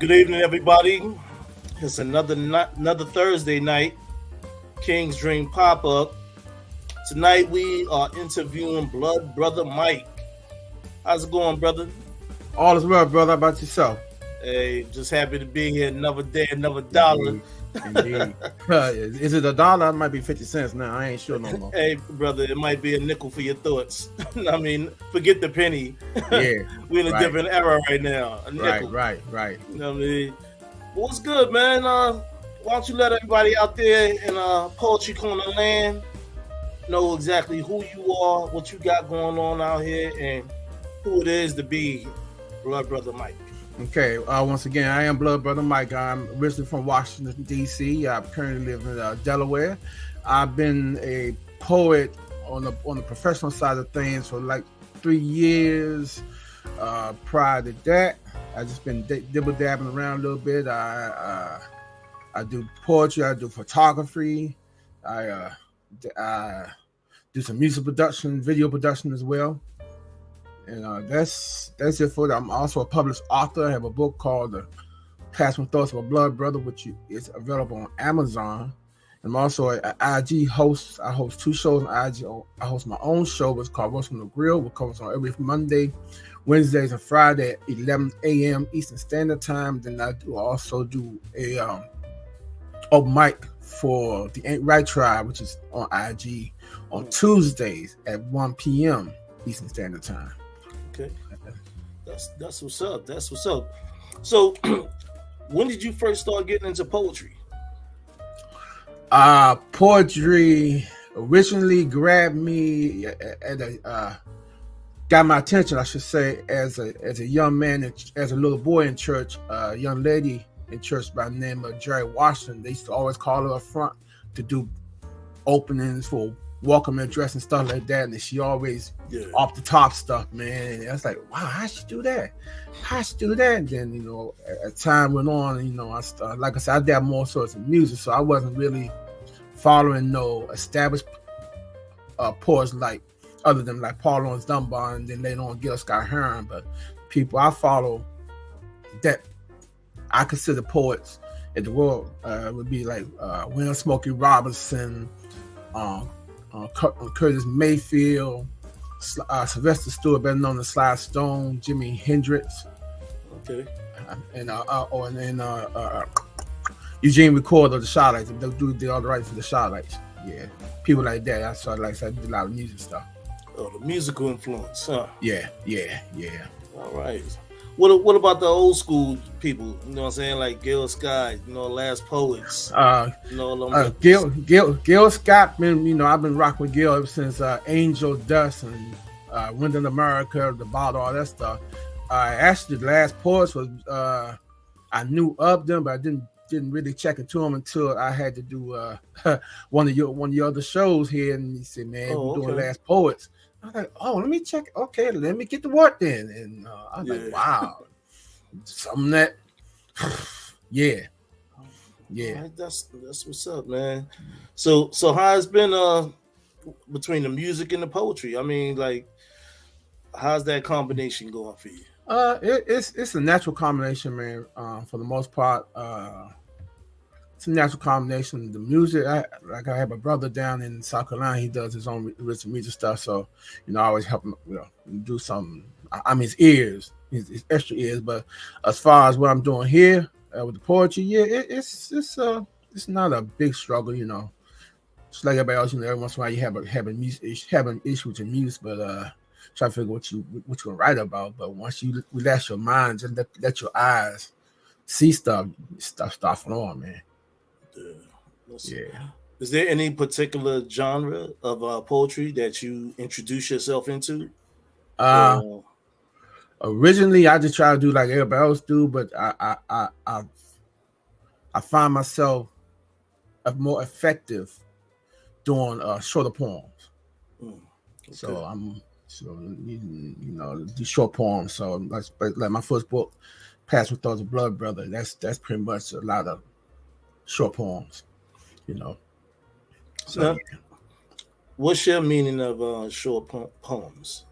Good evening, everybody. It's another Thursday night, King's Dream pop-up. Tonight we are interviewing Blood Brother Mike. How's it going, brother? All is well, brother. How about yourself? Hey, just happy to be here. Another day, another dollar. Indeed. Is it $1? It might be 50 cents now. I ain't sure no more. Hey, brother, it might be a nickel for your thoughts. I mean, forget the penny. Yeah. We're in a different era right now. A nickel. Right. You know what I mean? What's good, man? Why don't you let everybody out there in Poetry Corner land know exactly who you are, what you got going on out here, and who it is to be Blood Brother Mike. Okay. Once again, I am Blood Brother Mike. I'm originally from Washington, D.C. I currently live in Delaware. I've been a poet on the professional side of things for like 3 years. Prior to that, I just been dibble-dabbling around a little bit. I do poetry. I do photography. I do some music production, video production as well. And that's it for that. I'm also a published author. I have a book called Plasma Thoughts of a Blood Brother, which is available on Amazon. I'm also an IG host. I host 2 shows on IG. I host my own show. It's called Roast from the Grill, which comes on every Monday, Wednesdays, and Friday at 11 a.m. Eastern Standard Time. Then I also do a open mic for the Ain't Right Tribe, which is on IG on Tuesdays at 1 p.m. Eastern Standard Time. Okay, that's what's up. That's what's up. So, when did you first start getting into poetry? Poetry originally grabbed me got my attention, I should say, as a young man, as a little boy in church. A young lady in church by the name of Jerry Washington. They used to always call her up front to do openings for welcome address and stuff like that, and she always off the top stuff, man. And I was like, wow, how'd she do that? And then, as time went on, I like I said, I did more sorts of music, so I wasn't really following no established poets like other than like Paul Laurence Dunbar and then later on Gil Scott Heron. But people I follow that I consider poets in the world would be like William Smokey Robinson, Curtis Mayfield, Sylvester Stewart, better known as Sly Stone, Jimi Hendrix, okay, and Eugene Recorder, the Shawlights. They do all the right for the Shawlights. Yeah, people like that. I did a lot of music stuff. Oh, the musical influence, huh? Yeah. All right. What about the old school people? You know what I'm saying? Like Gil Scott, Last Poets. Gil Scott, I've been rocking with Gil ever since Angel Dust and Wind in America, The Bottle, all that stuff. Actually, the Last Poets was I knew of them, but I didn't really check into them until I had to do one of your other shows here, and he said, "Man, we're doing Last Poets." I was like, oh, let me check. Okay, let me get to work then. And I was like, wow, something that, yeah. Right, that's what's up, man. So how it's been between the music and the poetry? I mean, like, how's that combination going for you? It's a natural combination, man. For the most part, it's a natural combination. The music, I have a brother down in South Carolina. He does his own original music stuff, so I always help him, do something. I mean, his extra ears. But as far as what I'm doing here with the poetry, it's not a big struggle, Just like everybody else, every once in a while you having issues with your music, but try to figure what you're gonna write about. But once you relax your mind, just let your eyes see stuff start flowing, man. Yeah. Is there any particular genre of poetry that you introduce yourself into? Originally, I just try to do like everybody else do, but I find myself more effective doing shorter poems. Okay. So these short poems. So like my first book, Plasma Thoughts of a Blood Brother. That's pretty much a lot of short poems. So now, what's your meaning of short poems?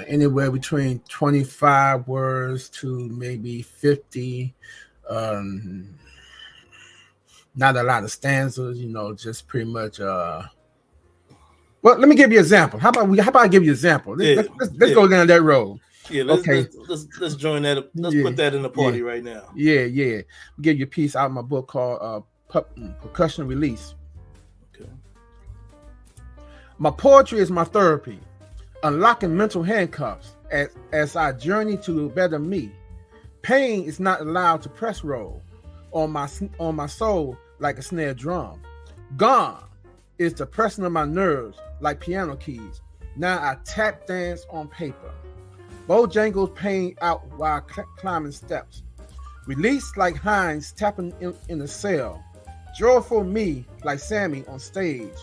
Anywhere between 25 words to maybe 50. Not a lot of stanzas, just pretty much. Well, let me give you an example. How about I give you an example? Let's go down that road. Yeah, let's join that. Let's put that in the party right now. Yeah. I'll give you a piece out of my book called Percussion Release. Okay. My poetry is my therapy, unlocking mental handcuffs as I journey to better me. Pain is not allowed to press roll on my soul like a snare drum. Gone is the pressing of my nerves like piano keys. Now I tap dance on paper. Bojangles pain out while climbing steps. Release like Hines tapping in a cell. Joyful me like Sammy on stage.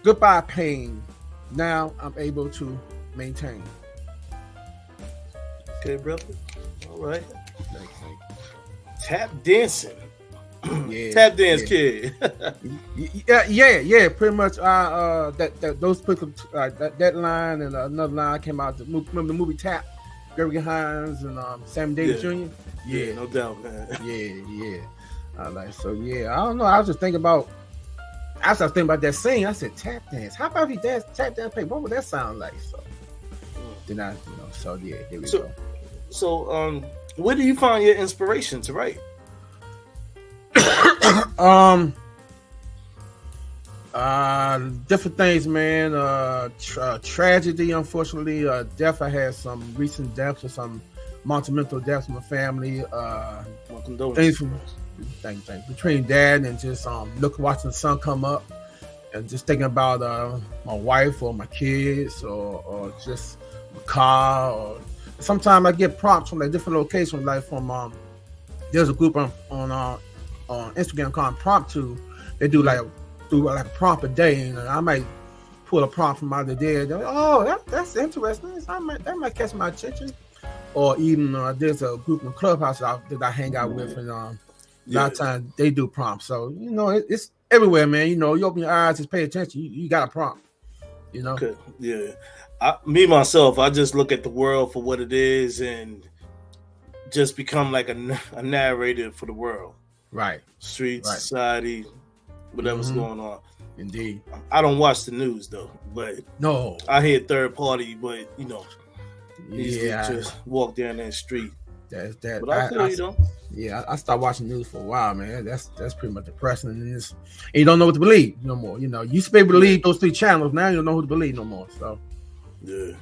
Goodbye pain. Now I'm able to maintain. Okay, brother. All right. Tap dancing. Yeah, tap dance kid. yeah. Pretty much. Those that line and another line came out. Remember the movie Tap? Gregory Hines and Sammy Davis Jr. Yeah, no doubt, man. Yeah. I don't know. I was just thinking about. I started thinking about that scene. I said tap dance. How about if he dance tap dance? What would that sound like? So then I, So yeah, there we go. So where do you find your inspiration to write? Different things, man. Tragedy, unfortunately. Death. I had some recent deaths or some monumental deaths in my family. Things from between that and just watching the sun come up and just thinking about my wife or my kids or just my car. Or sometimes I get prompts from like different locations, like from there's a group on Instagram called Promptu. They do like a prompt a day, and I might pull a prompt from out of there. That's interesting. That might catch my attention. Or even there's a group in Clubhouse that I hang out with, and a lot of times they do prompts. So it's everywhere, man. You open your eyes, just pay attention. You got a prompt. Okay. Yeah. Myself, I just look at the world for what it is and just become like a narrator for the world. Right. Street, society, whatever's going on. Indeed. I don't watch the news though, but no, I hear third party, but just walk down that street. But I feel you though. Yeah, I stopped watching news for a while, man. That's pretty much depressing, and you don't know what to believe no more. You used to be able to believe those 3 channels. Now you don't know who to believe no more. So yeah.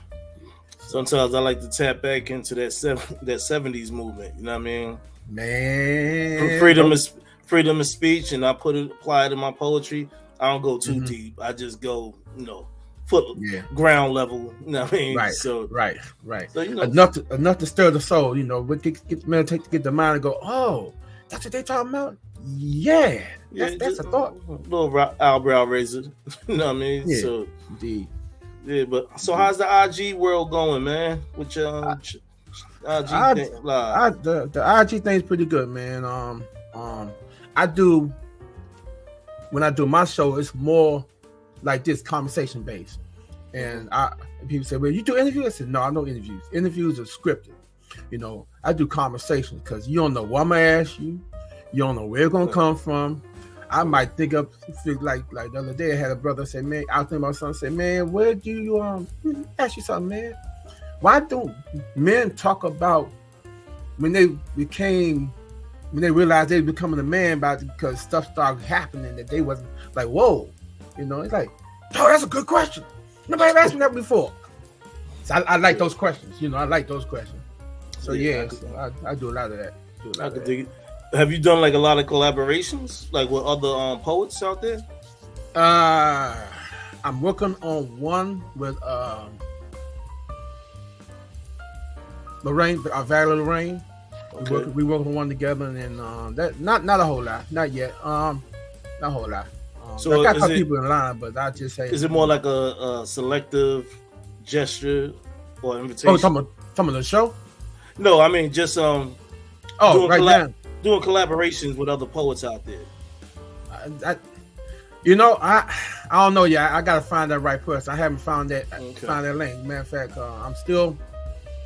Sometimes I like to tap back into that 70s movement. You know what I mean? Man, freedom of speech, and I apply it in my poetry. I don't go too deep. I just go, ground level. You know what I mean? Right. So right. So enough to stir the soul. But meditate to get the mind to go. Oh, that's what they talking about. Yeah, that's a thought. Little eyebrow raiser. You know what I mean? Yeah, so indeed. Yeah, but so how's the IG world going, man? With your IG thing? The IG thing is pretty good, man. I do when I do my show, it's more like this conversation based. And people say, well, you do interviews? I said, no, I don't interviews. Interviews are scripted. I do conversations because you don't know what I'm gonna ask you. You don't know where it's gonna come from. I might think like the other day I had a brother say, man, I was thinking about something, say, man, where do you ask you something, man? Why don't men talk about when they realized they were becoming a man because stuff started happening that they wasn't like, whoa, it's like, oh, that's a good question. Nobody asked me that before. So I like those questions, I like those questions. So I do a lot of that. I could dig it. Have you done like a lot of collaborations, like with other poets out there? I'm working on one with Lorraine, Valerie Lorraine. Okay. We working on one together, and that not a whole lot, not yet. Not a whole lot. So I got some people in line, but I just say, is it more like a selective gesture or invitation? Oh, some of the show? No, I mean just doing doing collaborations with other poets out there. I don't know. Yeah, I gotta find that right person. I haven't found that Okay. found that link. Matter of fact, I'm still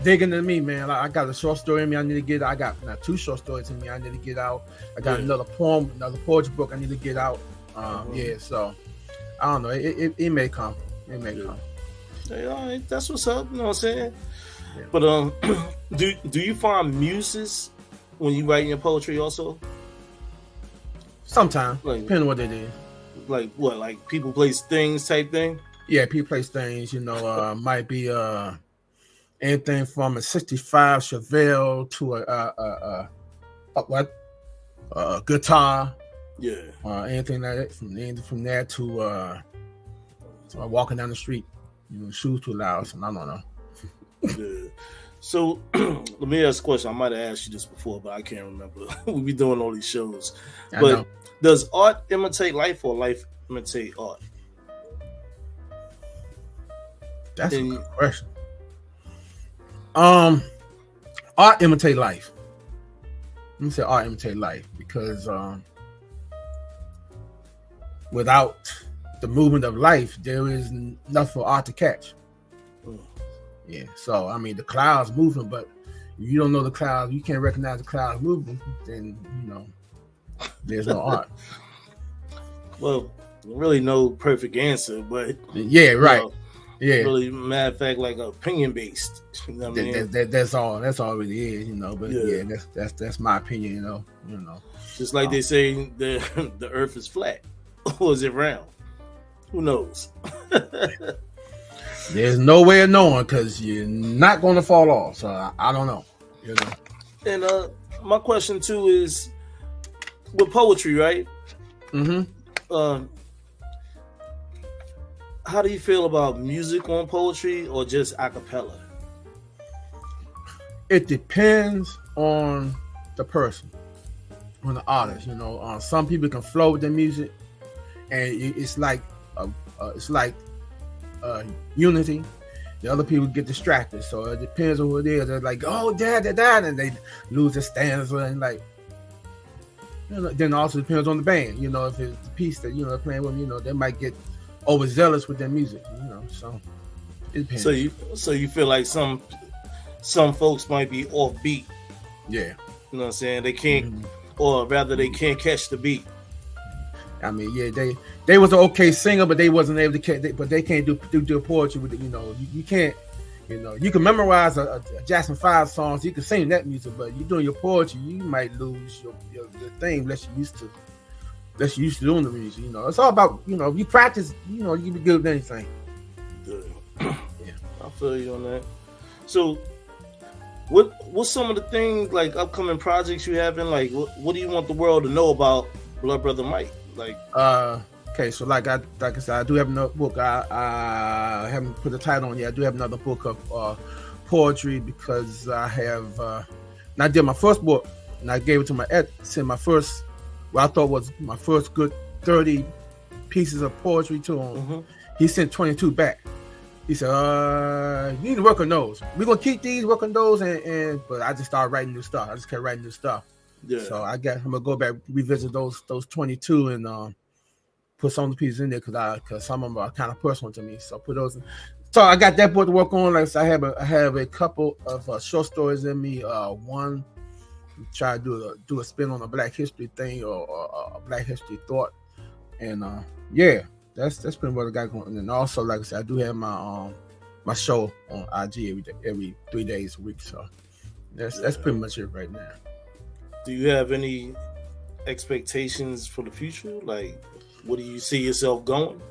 digging in me, man. I got a short story in me I need to get. I got now 2 short stories in me I need to get out. I got another poem, another poetry book I need to get out. Yeah, so I don't know. It may come. It may come. Hey, all right, that's what's up. You know what I'm saying? Yeah. But do you find muses when you write your poetry also? Sometimes, Like- depending on what it is. Like what? Like people place things type thing? Yeah, people place things. You know, might be anything from a '65 Chevelle to a guitar. Yeah. Anything like that, from there to walking down the street, shoes too loud. So I don't know. Yeah. So let me ask a question. I might have asked you this before, but I can't remember. We be doing all these shows. I But know. does art imitate life or life imitate art? That's a and- good question. Art imitate life. Let me say art imitate life because without the movement of life, there is nothing for art to catch. Mm. Yeah, so I mean the clouds moving, but if you don't know the clouds, you can't recognize the clouds moving, then there's no art. Well, really no perfect answer, but Yeah, right. Yeah, really, matter of fact, like opinion based. You know what I mean? that's all. That's all it is, But Yeah. yeah, that's my opinion, Just like they say, the Earth is flat, or is it round? Who knows? There's no way of knowing because you're not going to fall off. So I don't know. And my question too is, with poetry, right? Mm-hmm. How do you feel about music on poetry or just a cappella? It depends on the person, on the artist. Some people can flow with their music, and it's like unity. The other people get distracted, so it depends on who it is. They're like, "Oh, dad," and they lose their stanza, and then also depends on the band. If it's the piece that they're playing with, they might get overzealous with their music. So it depends. So you feel like some folks might be offbeat. Yeah. You know what I'm saying? They can't, or rather, they can't catch the beat. I mean, yeah, they was an okay singer, but they wasn't able to catch. But they can't do poetry with it. You can't. You can memorize a Jackson 5 songs. You can sing that music, but you doing your poetry, you might lose your thing unless you're used to doing the music. It's all about if you practice. You can be good with anything. Good. Yeah. I feel you on that. So, what's some of the things like upcoming projects you having? Like, what do you want the world to know about Blood Brother Mike? Like, okay, so like I said, I do have another book. I haven't put the title on yet. I do have another book of poetry because I have. And I did my first book, and I gave it to my sent my first, what I thought was my first good 30 pieces of poetry to him. mm-hmm. He sent 22 back. He said, "You need to work on those. We're gonna keep these, work on those." But I just started writing new stuff. I just kept writing new stuff. Yeah. So I'm gonna go back, revisit those 22 and put some of the pieces in there because some of them are kind of personal to me. So put those in. So I got that book to work on. Like I said, I have a couple of short stories in me. One try to do a spin on a Black History thing or a Black History thought. And yeah, that's pretty much what I got going. And also, like I said, I do have my show on IG every 3 days a week. So that's pretty much it right now. Do you have any expectations for the future? Like, where do you see yourself going?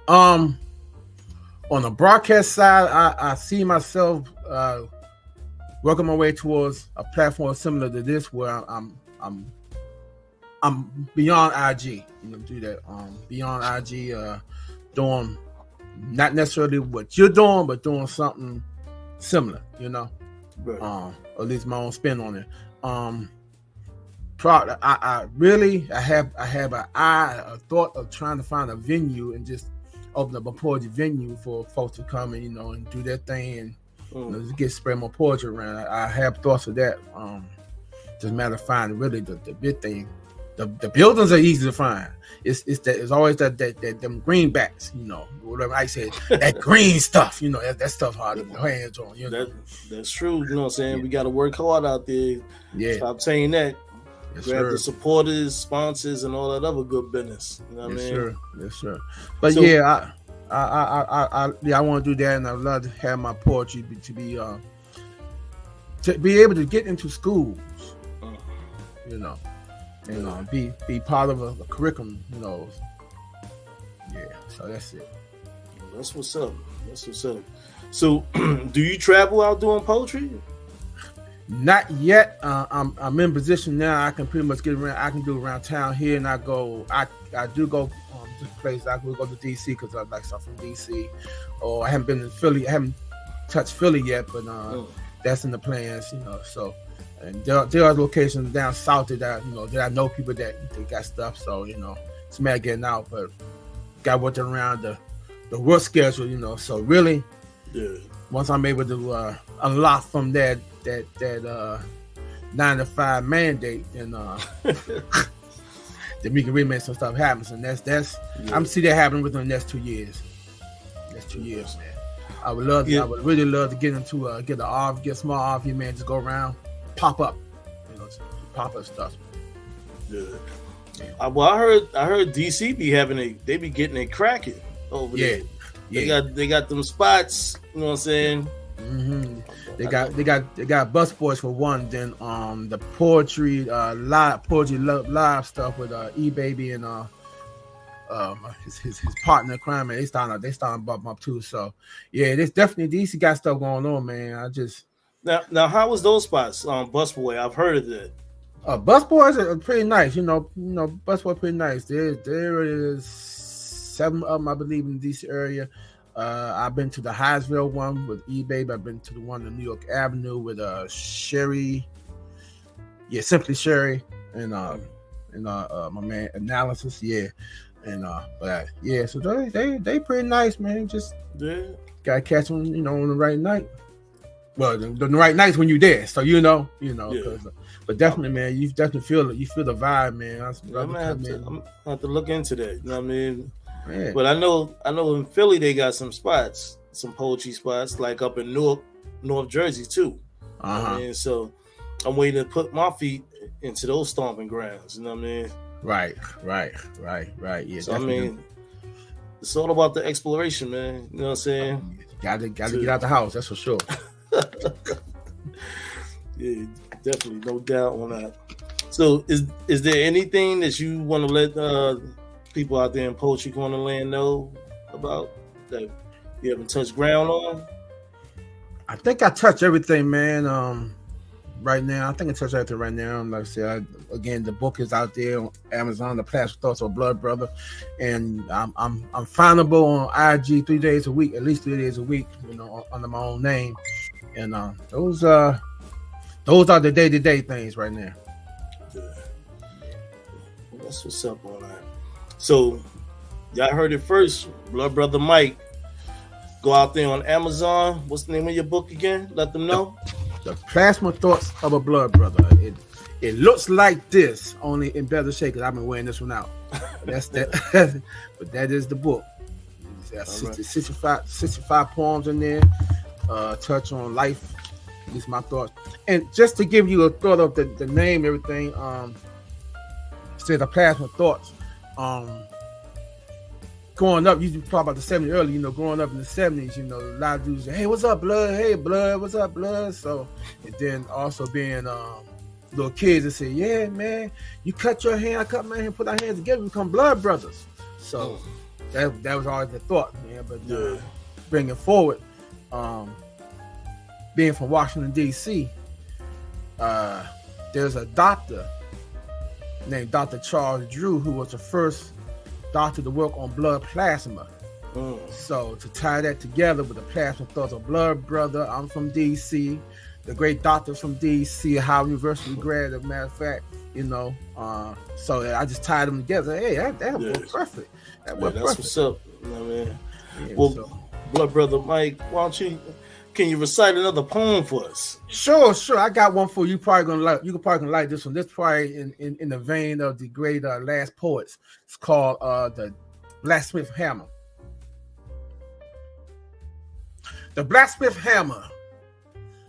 On the broadcast side, I see myself working my way towards a platform similar to this, where I'm beyond IG. Do that. Beyond IG, doing not necessarily what you're doing, but doing something similar. Right. At least my own spin on it. I have a thought of trying to find a venue and just open up a poetry venue for folks to come and and do their thing and just get spread more poetry around. I have thoughts of that. Just a matter of finding really the big thing The buildings are easy to find. It's always that them greenbacks, you know, whatever I said, that green stuff, you know, that stuff hard to put hands on. You know? That's true. You know what I'm saying? We got to work hard out there. Yeah. Stop saying that. Yes, Grab sir. the supporters, sponsors, and all that other good business. You know what I mean? Sure. Yes, sir. But So- yeah, I want to do that, and I'd love to have my poetry to be able to get into schools, you know, and be part of a curriculum, you know. Yeah, so that's it. That's what's up. That's what's up. So, do you travel out doing poetry? Not yet. I'm in position now. I can pretty much get around. I can do around town here, and I do go to places. I will go to DC because I like stuff from DC. Or I haven't been in Philly. I haven't touched Philly yet, but that's in the plans, you know. So, and there are locations down south that I know people that they got stuff. So, you know, it's a matter of getting out, but got working around the work schedule, you know. So really, once I'm able to unlock from that 9-to-5 mandate, and then we can really make some stuff happen. And that's I'm see that happening within the next 2 years. Next 2 years, man. I would really love to get into get a small RV, man. Just go around, pop up, you know, pop up stuff. Yeah. Well, I heard DC they be getting it cracking over there. Yeah. They got them spots. You know what I'm saying? Mm-hmm. They got Bus Boys for one. Then the poetry live stuff with E-Baby and his partner crime, man. They starting to bump up too. So yeah, there's definitely DC got stuff going on, man. I just now how was those spots? Bus Boy, I've heard of that. Bus Boys are pretty nice, you know. Bus Boys pretty nice. There is 7 of them, I believe, in the DC area. I've been to the Hyattsville one with E-Baby. I've been to the one on New York Avenue with Sherry. Yeah, Simply Sherry and my man Analysis. Yeah, and but yeah, so they pretty nice, man. Just gotta catch them, you know, on the right night. Well, the right night's when you're there, so you know. But definitely, man, you definitely feel it. You feel the vibe, man. I'm gonna have to look into that. You know what I mean? Yeah. But I know in Philly they got some spots, some poetry spots, like up in North Jersey too. I mean, so I'm waiting to put my feet into those stomping grounds. You know what I mean? Right. Yeah. So I mean, it's all about the exploration, man. You know what I'm saying? Gotta get out the house. That's for sure. Yeah, definitely, no doubt on that. So, is there anything that you want to let people out there in Poetry Corner Land know about that you haven't touched ground on? I think I touched everything, man. Right now, I think I touched everything right now. Like I said, again, the book is out there on Amazon. The Plastic Thoughts of Blood Brother, and I'm findable on IG 3 days a week, at least 3 days a week, you know, under my own name. And those are the day-to-day things right now. Yeah. Well, that's what's up on that. So, y'all heard it first. Blood Brother Mike. Go out there on Amazon. What's the name of your book again? Let them know. The Plasma Thoughts of a Blood Brother. It looks like this, only in better shape, because I've been wearing this one out. That's that. But that is the book. It's got 65 poems in there. Touch on life. At least my thoughts. And just to give you a thought of the name, everything, say the Plasma Thoughts. Growing up, you talk about the 70s early, you know, growing up in the 70s, you know, a lot of dudes say, hey, what's up, blood? Hey, blood, what's up, blood? So, and then also being little kids that say, yeah, man, you cut your hand, I cut my hand, put our hands together, we become blood brothers. So that was always the thought, man. But bringing forward, being from Washington, D.C., there's a doctor named Dr. Charles Drew, who was the first doctor to work on blood plasma. So to tie that together with the Plasma Thoughts of Blood Brother, I'm from DC. The great doctors from DC, Howard University grad, as a matter of fact, you know. So I just tied them together. Hey, that worked perfect. That worked perfect. What's up, you know what I mean? Yeah, Well, Blood Brother Mike, why don't you can you recite another poem for us? Sure. I got one for you. You probably gonna like this one. This probably in the vein of the great last poets. It's called the Blacksmith Hammer. The blacksmith hammer,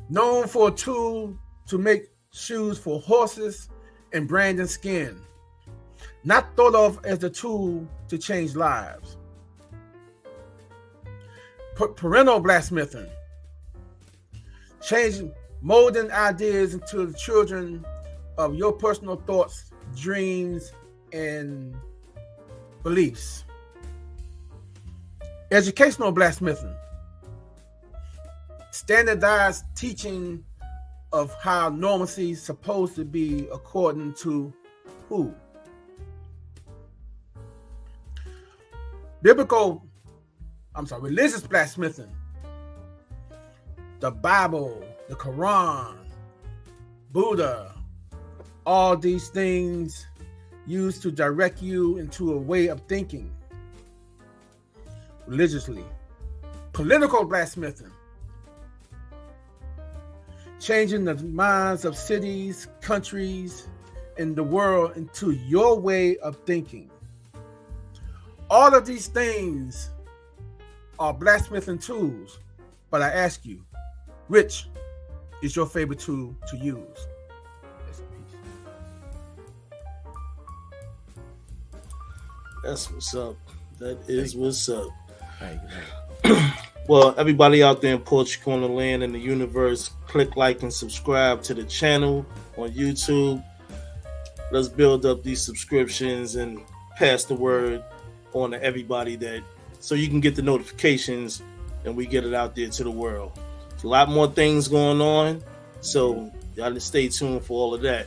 known for a tool to make shoes for horses and branding skin, not thought of as the tool to change lives. Parental blacksmithing, changing, molding ideas into the children of your personal thoughts, dreams, and beliefs. Educational blacksmithing, standardized teaching of how normalcy is supposed to be according to who? Religious blacksmithing, the Bible, the Quran, Buddha, all these things used to direct you into a way of thinking religiously. Political blacksmithing, changing the minds of cities, countries, and the world into your way of thinking. All of these things are blacksmithing tools, but I ask you, which is your favorite tool to use? That's what's up. That is what's up. Well, everybody out there in Poetry Corner Land and the universe, click like and subscribe to the channel on YouTube. Let's build up these subscriptions and pass the word on to everybody so you can get the notifications and we get it out there to the world. There's a lot more things going on, so y'all just stay tuned for all of that.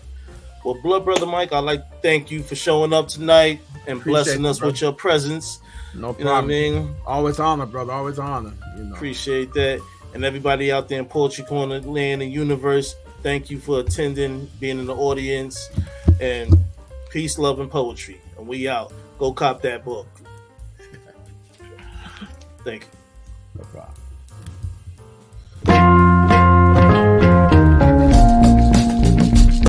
Well, Blood Brother Mike, I'd like to thank you for showing up tonight and blessing us with your presence. No problem. You know what I mean? Always honor, brother. Always honor. Appreciate that. And everybody out there in Poetry Corner Land and Universe, thank you for attending, being in the audience, and peace, love, and poetry. And we out. Go cop that book. Thank you. No problem.